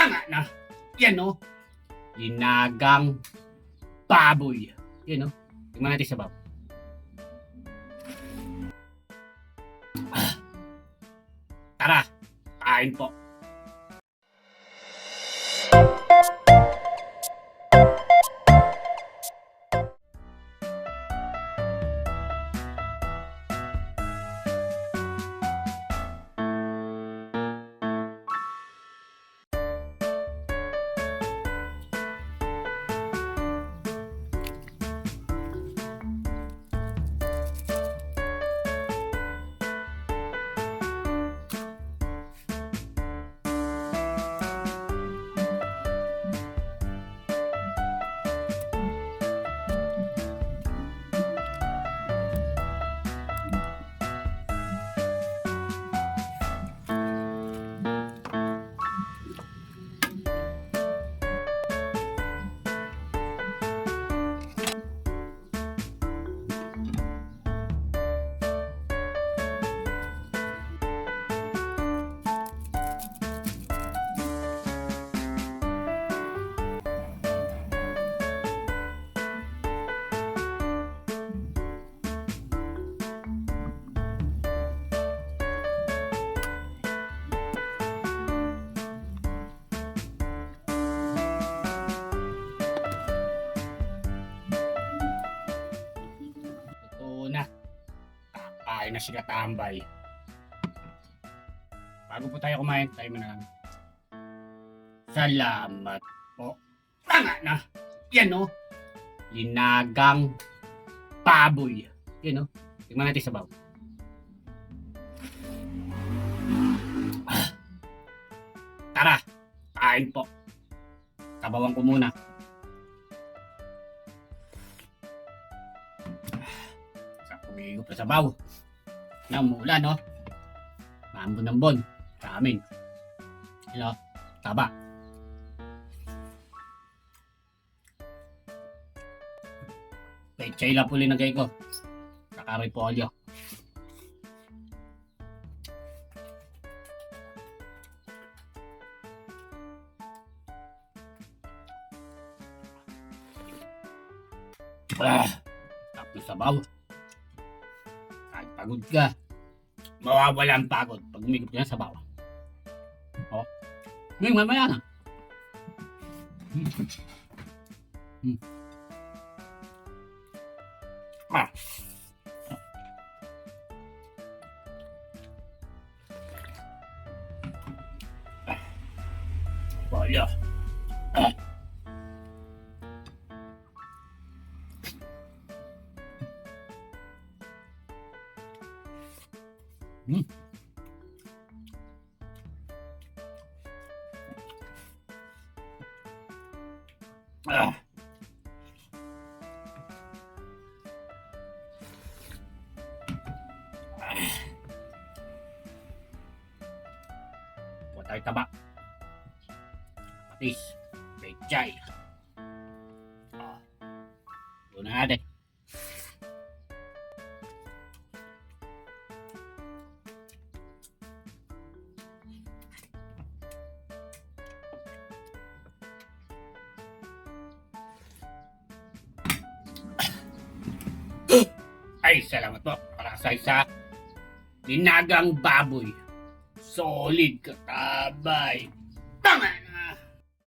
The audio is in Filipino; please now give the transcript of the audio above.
Tanga na. Yan o. Nilagang baboy. Yan o. Tingnan natin sa bab. Tara, kain po. Na kakain na si Katambay. Bago po tayo kumain, tayo muna lang. Salamat po. Tanga na. Yan o. Nilagang baboy. Yan o. Tingnan natin sa baw. Tara, kain po. Sabawan ko muna. Umigop na sa baw. Namulan, no? Mambon-ambon. Sa amin. Hello? Taba. Pechay lang po linagay ko. Saka repolyo. Tapos sa baw. Pagod ka. Mawawala ang pagod pag umigop ka na sa bawah. O. Ngayon, mamaya na. Wala. Huwag tayo taba. Patis. Pechay. Doon na natin. Ay, salamat po. Parasay sa nilagang baboy. Solid, Katambay. Tama!